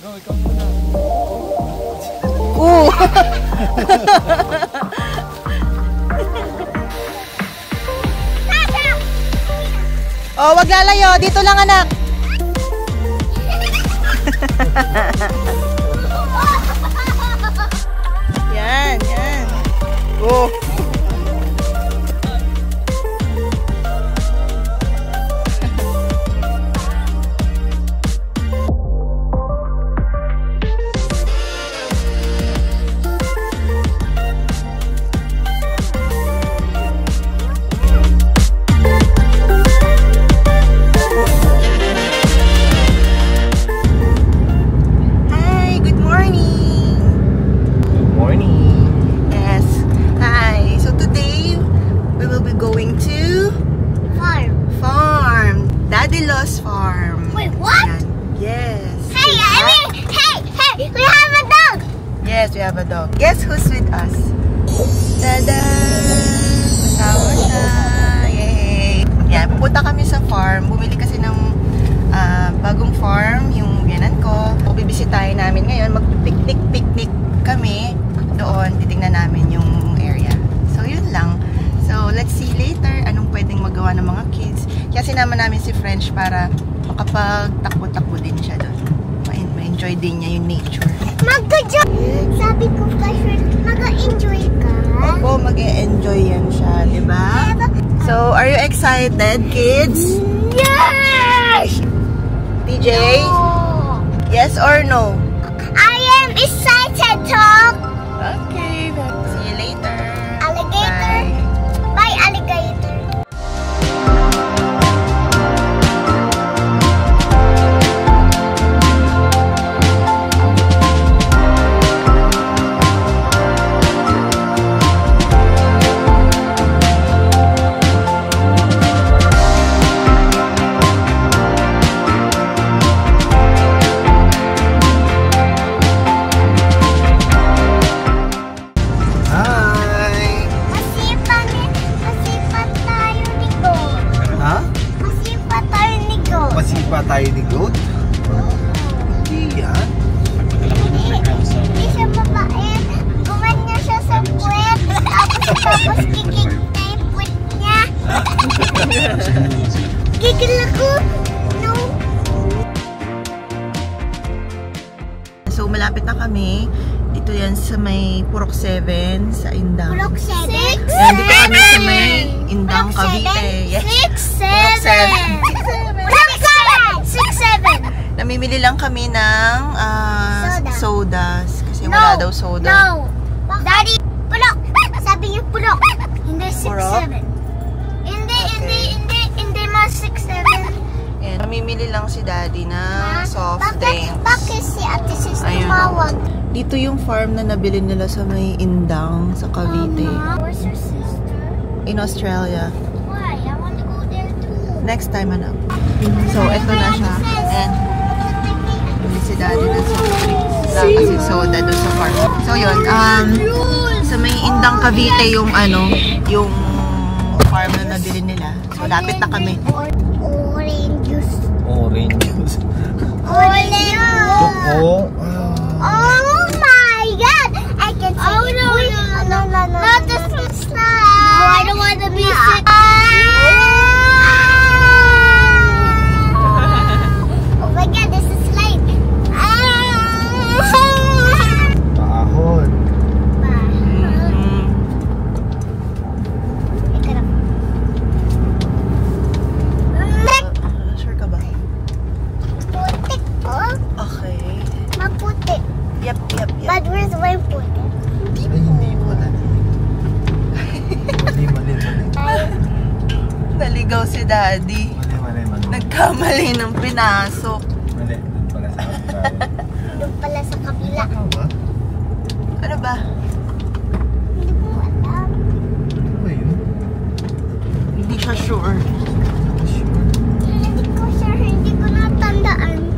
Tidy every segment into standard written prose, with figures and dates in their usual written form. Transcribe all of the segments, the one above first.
Go, ikaw muna. Oh, wag lalayo. Dito lang, anak. Yan, yan. Oh. Farm. Wait, what? Yes. Hey, hey, we have a dog. Yes, we have a dog. Guess who's with us? Tada! Kasama siya. Yay! Yan, pupunta kami sa farm. Bumili kasi ng bagong farm, yung biyanan ko. Bibisitahin namin ngayon. Mag-picnic kami. Doon, titignan namin yung area. So, yun lang. So, let's see later anong pwedeng magawa ng mga kids. Kaya sinama namin si French para makapagtakbo-takbo din siya doon. Ma-enjoy din niya yung nature. Sabi ko kasi mag-enjoy ka. Opo, mag-enjoy yan siya, di ba? So, are you excited, kids? Yes! TJ? No. Yes or no? I am excited, Tom. Okay, see you later. Alligator. Bye, alligator. Masipa tayo ni Goat? Hindi yan. Hindi siya mabait. Gumanya siya sa puwet. Tapos kikik na yung puwet niya. Gigil ako. No. So, malapit na kami. Dito yan sa may Purok 7 sa Indang. Purok 7? Yan, dito kami sa may Indang, Cavite. Yes. 6, 7. Namimili lang kami ng sodas. Kasi wala daw soda. No. Daddy, pulok. Sabi niyo pulok. Hindi 6, 7. Hindi mas 6, 7. Yan, namimili lang si Daddy na soft drink. Bakit si Ate Sis Ayun. tumawag? Dito yung farm na nabili nila sa may Indang, sa Cavite. Where's your sister? In Australia. Why? I want to go there too. Next time, anak. So, eto na siya. And, bili si Daddy ng soft drinks. Kasi soda doon sa farm. So, yun. Sa may Indang, Cavite yung yung farm na nabili nila. So, lapit na kami. Orange juice. Orange juice. Orange. Oh. Oh my God! I can see. Oh no! No! Not the slide. No, I don't want to be sick. Oh my God! This is slide. Paahon. Sure ka ba? Putik oh. Okay. Maputik. Yep. But where's my putik? Ay, hindi pala. Mali. Naligaw si Daddy. Mali. Nagkamali ng pinasok. Mali. Doon pala sa kabila. Doon pala sa kabila. Ikaw ba? Ano ba? Hindi ko alam. Ano ba yun? Hindi siya sure. Hindi ko sure. Hindi ko natandaan.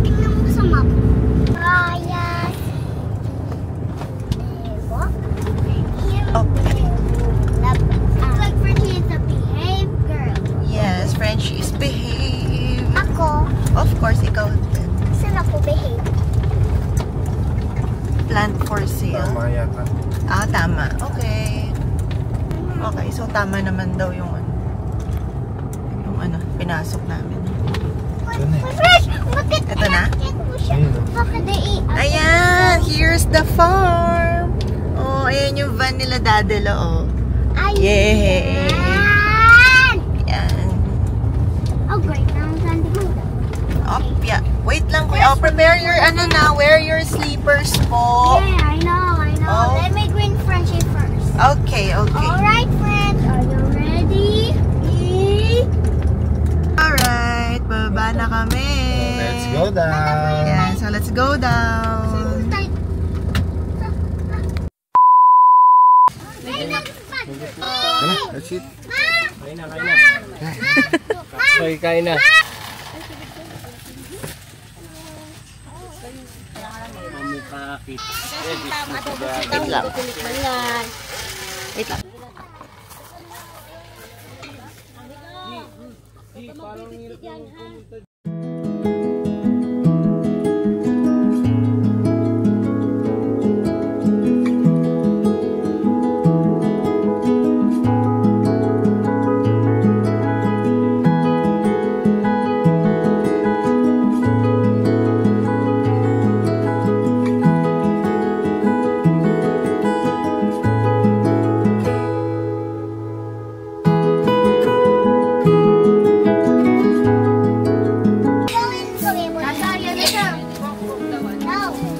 Tingnan mo sa map. Rayas. Ewa. Oh. Like Frenchie is a behave girl. Yes, Frenchie is behave. Ako. tama. Okay. Okay, so tama naman daw yung pinasok namin. Ito na? Ayan, here's the farm. Oh, ayan yung van nila Dadelo, oh. Yay! Ayan. Oh, great. Now I'm trying to go. Oh, yeah. Wait lang, kuya. Oh, prepare your, wear your sleepers po. Yeah, I know. Oh. Let me green Frenchie first. Okay. Alright, friends. Are you ready? Alright, baba na kami. Let's go down. Yeah, so let's go down. That's it. Kain na. Hoy, kain na. Mami pakit. Wait lang. Wait lang.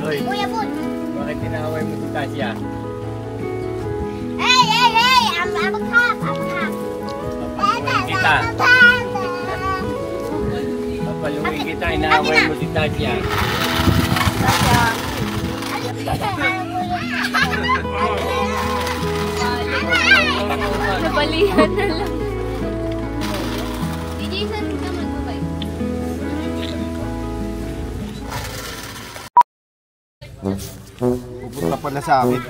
Hoy, bakit tinaway mo si Tasya? Hey! I'm a cop. Papaluin kita. Papaluin kita, inaway mo si Tasya. Nabalihan na lang. DJ, saan ka magbabay? Pupunta pala sa amin.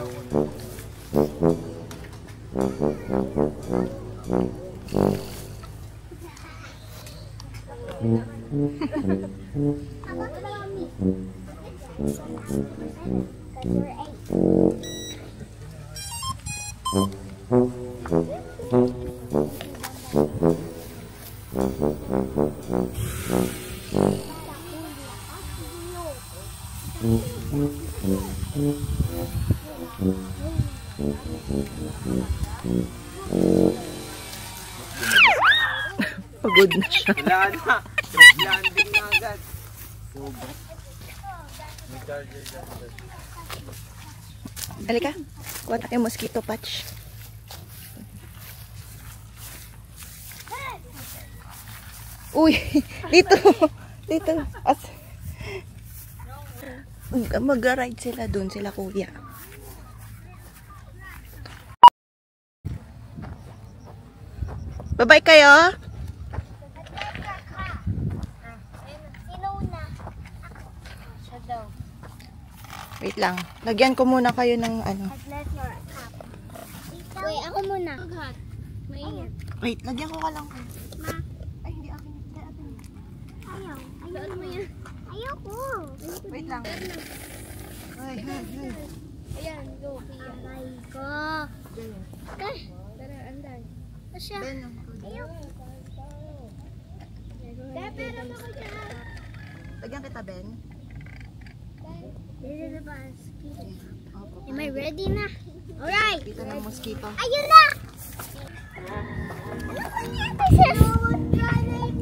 Pagod na siya. Landing na agad. Halika. Kuha tayo yung mosquito patch. Uy! Dito! Mag-ride sila dun, sila kuya. Bye-bye kayo! Sino una? Siya daw. Wait lang. Lagyan ko muna kayo ng ano. Wait, ako muna. Maingat. Wait, lagyan ko ka lang. Ma, Ay, hindi akin. ayaw. Saan mo yan? Ayoko. Wait lang. Ay. Ayan, go. Pia. Aray ko. Tara, andan. Asya. Ayoko. Pero ako dyan. Lagyan kita, Ben. This is the basket. Opo. Am I ready na? Alright. Kita ng mosquito. Ayun na!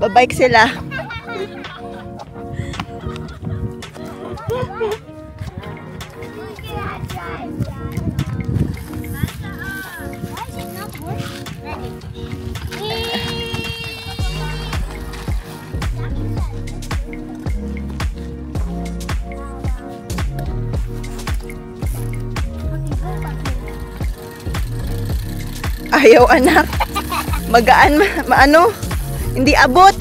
Babike sila. Ayaw anak. Magaan, maano? Hindi abot.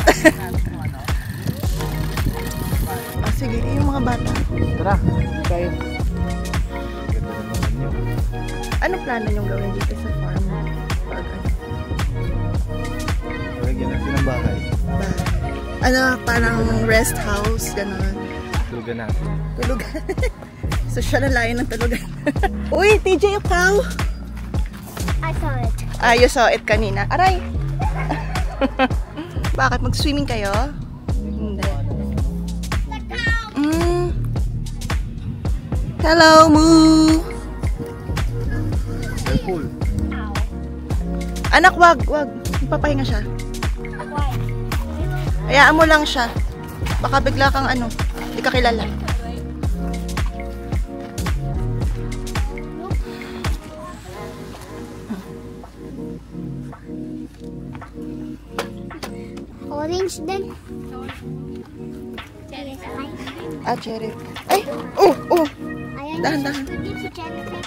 Sige, yung mga bata. Tara. Tayo. Ano plano niyong gawin dito sa farm? Pag Lagyan natin ng bahay. ano, parang rest house, gano'n. Tulugan natin. Tulugan. So siya na layo ng tulugan. Uy, TJ, ikaw! I saw it. Ah, you saw it kanina. Aray! Bakit? Mag-swimming kayo? Hindi. Hello, Moo! Careful. Anak, wag. Papahinga siya. Why? Hayaan mo lang siya. Baka bigla kang ano, hindi ka kilala. Orange din. Ah, cherry. Ay! Oh! Ayan, Dahan-dahan. si Jennifer.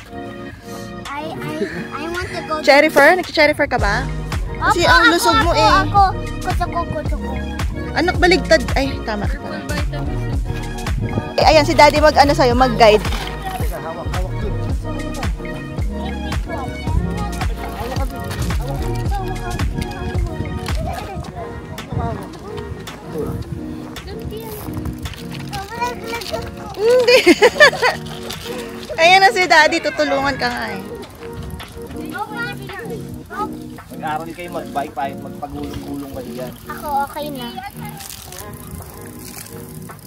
I want to go. Cherryfer? Nag-cherryfer ka ba? Kasi ang lusog mo eh. Ako. Kuto ko. Anak, baligtad. Ay, tama. Eh, ayan, si daddy mag-ano sa'yo, mag-guide. Hawak dun. Hindi. Ayan na si daddy, tutulungan ka nga eh. Mag-aaral kayo mag-bike pa magpagulong-gulong kayo yan. Ako, okay na.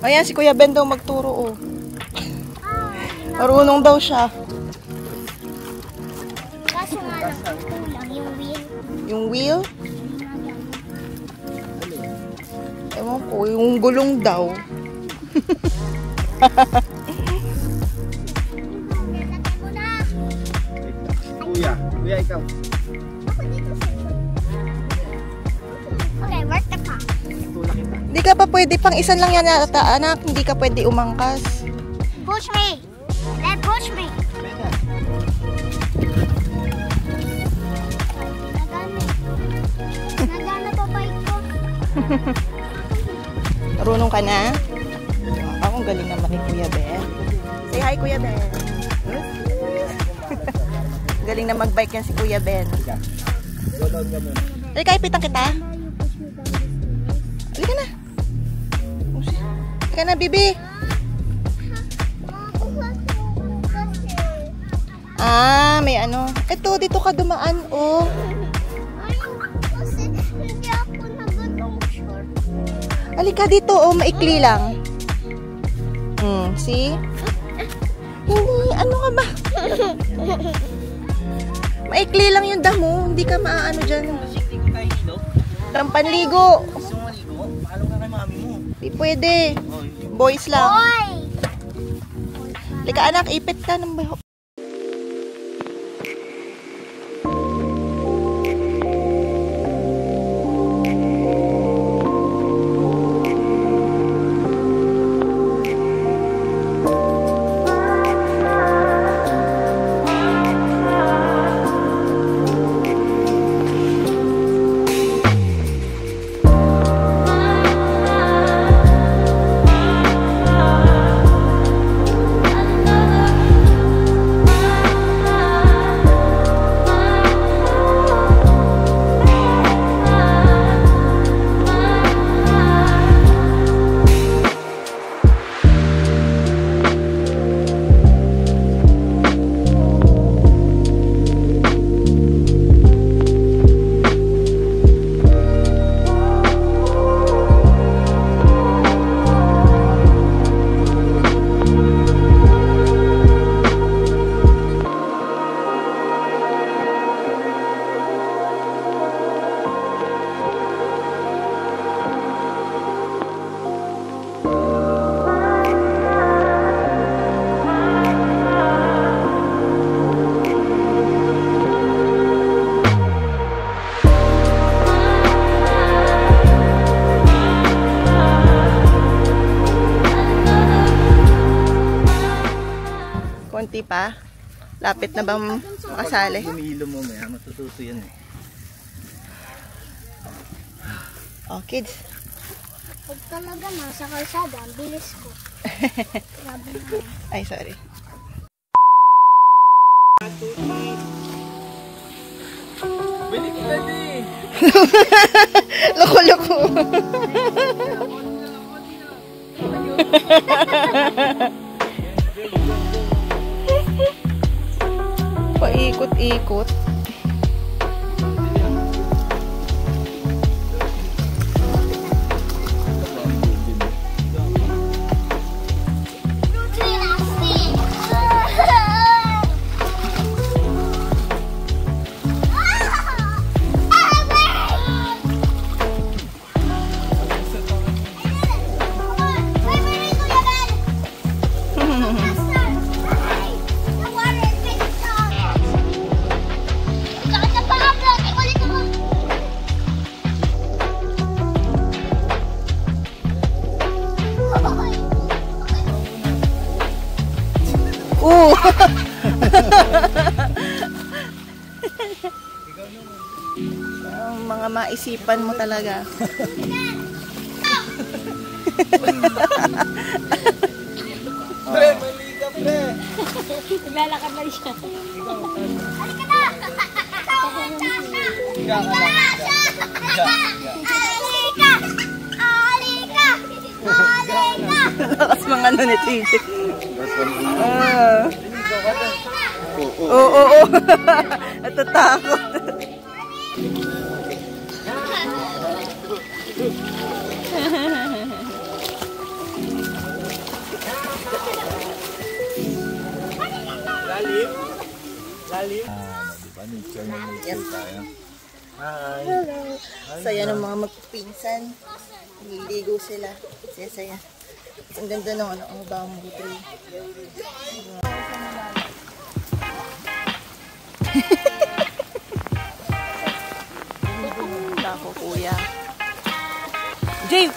Ayan, si Kuya Ben daw magturo oh. Marunong daw siya. Kaso nga lang, ang kulang yung wheel. Yung wheel? Ewan ko, yung gulong daw. Kuya, ikaw. Okay, work the car. Tulak kita. Hindi ka pa pwede, pang isan lang yan yata, anak. Hindi ka pwede umangkas. Push me. Dad, push me. Nagana pa bike ko. Marunong ka na? Ako, galing naman ni Kuya Ben. Say hi, Kuya Ben. Galing na mag-bike yan si Kuya Ben. Go down ka muna. Halika, ipitan kita. Halika na. Halika na, Bibi. Ah, may ano. Ito, dito ka dumaan, oh. Kasi hindi ako nag-long short. Halika dito, oh. Maikli lang. See? Hindi, ano ka ba? Maikli lang yung damo. Hindi ka maaano dyan. Hindi ko tayo ilog. Ang panligo. Gusto mo maligo? Paalam ka kay mami mo. Di pwede. Oh, Boys lang. Boy! Halika, anak. Ipit ka ng baho. Konti pa. Lapit na bang makasali? Lumilo mo, may matututo yan eh. Oh, kids. Pag talaga nasa kalsada, ang bilis ko. Grabe naman. Ay, sorry. Bili kita din! Loko-loko. Paikot-ikot. Mga maisipan mo talaga. Pre, mali ka, pre. Naglalakad lang siya. Higa ka lang. Lakas mga ano ni TJ. Oo. Natatakot. Lalim. Lalim. Diba? Nature na nature tayo. Hi. Saya ng mga magpinsan. Nililigo sila. Saya. Ang ganda ng bamboo tree. Dako, kuya. Jay!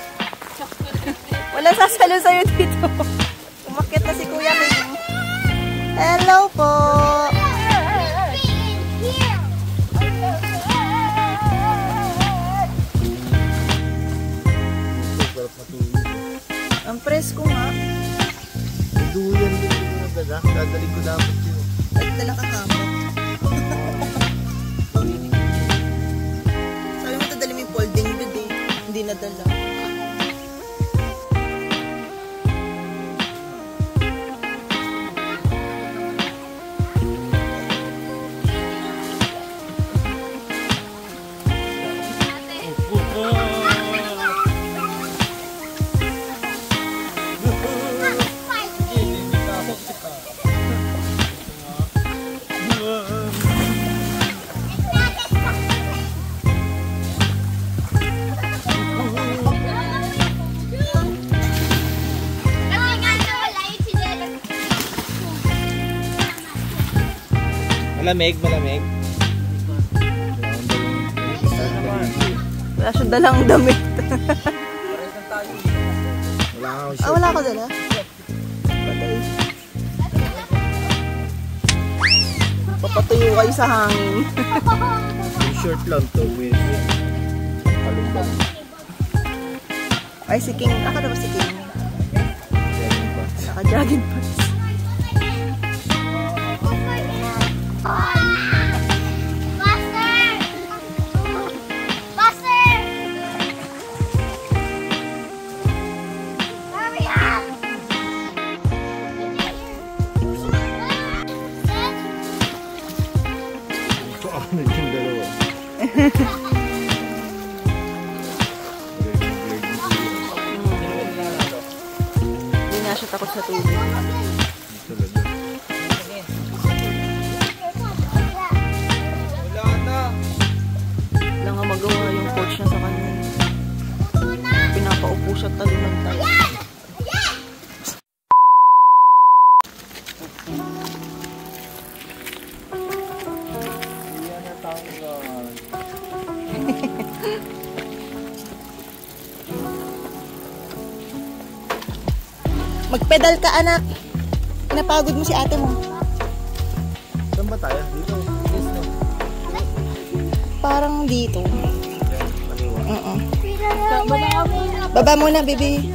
Wala sasalo sa'yo dito. Umakyat na si Kuya King. Hello po! Ang presko nga. Duyan din ko na dala. Dadaling ko dapat yun. Nagdala ka kamo. Sabi mo dadali mo yung folding bed eh. Hindi nadala. Malamig. Wala siyang dalang damit. Wala akong Ah, wala ko dala. Patay. Papatuyo kayo sa hangin. short lang to with kalumbang. Ay, si King. Ako na ba si King? Naka-jogging pants. Ano yung dalawa? Hindi na siya takot sa tubig. Wala na. Wala nga magawa yung coach na sa kanya. Pinapaupo siya talunan tayo. Magpedal ka, anak. Pinapagod mo si ate mo. Saan ba tayo? Dito? Yes, no? Parang dito. Maniwa. Baba muna, baby.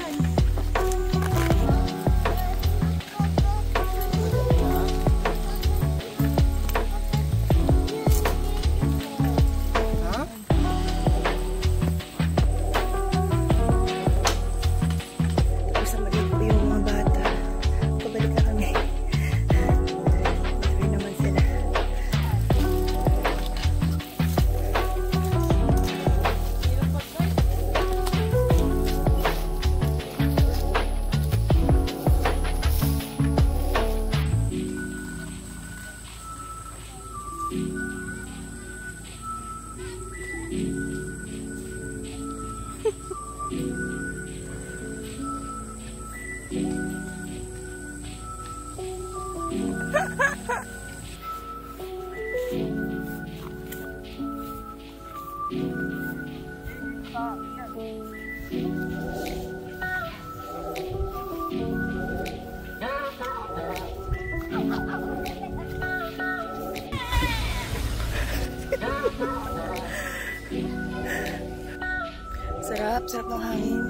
Sarap ng hangin.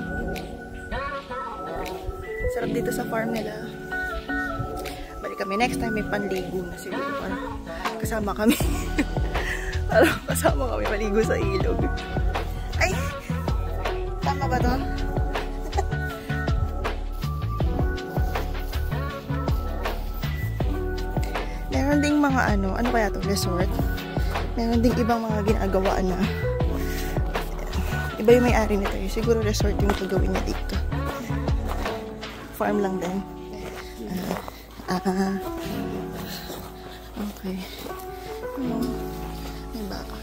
Sarap dito sa farm nila. Balik kami next time, may panligo na siguro. Para kasama kami. Para kasama kami maligo sa ilog. Ay! Tama ba to? Meron ding mga ano kaya to, resort. Meron ding ibang mga ginagawa na iba yung may-ari nito. Siguro resort yung gagawin niya dito. Farm lang din. Okay. May baka.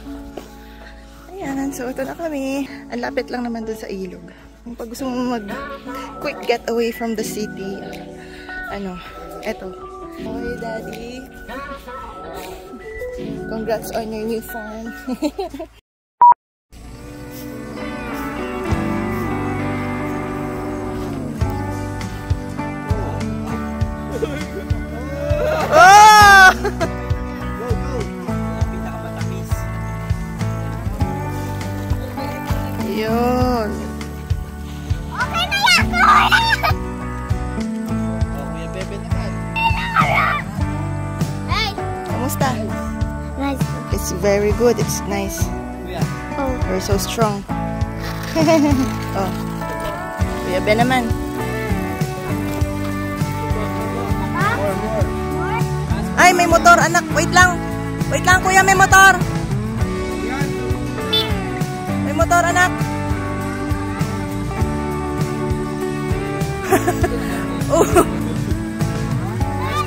Ayan, so ito na kami. Ang lapit lang naman dun sa ilog. Kung pag gusto mo mag quick get away from the city, eto. Hi, Daddy. Congrats on your new farm. Yun. Okay na yan! Kuya Bebe naman. Hey! Kamusta? Nice. It's very good. It's nice. Kuya. Oh. You're so strong. Oh. Kuya Ben naman. Ay, may motor, anak. Wait lang. Wait lang, kuya. May motor. May motor, anak. Oh. Ayos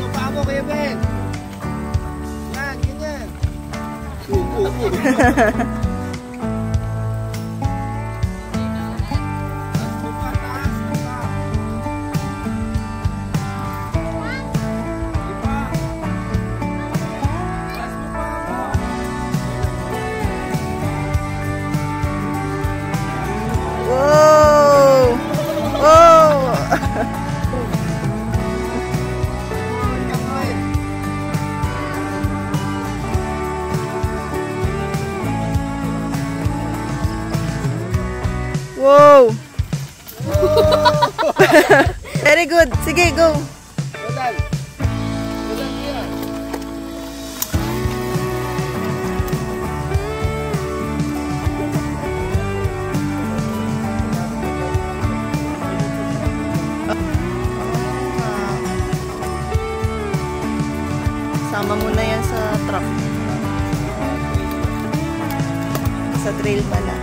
mo pa ako, Kuya Ben. Yan, ganyan. Whoa! Whoa! Whoa! Very good. Sige, go. Badal. Badal kuya. Sama mo na yan sa truck. Sa trail pala.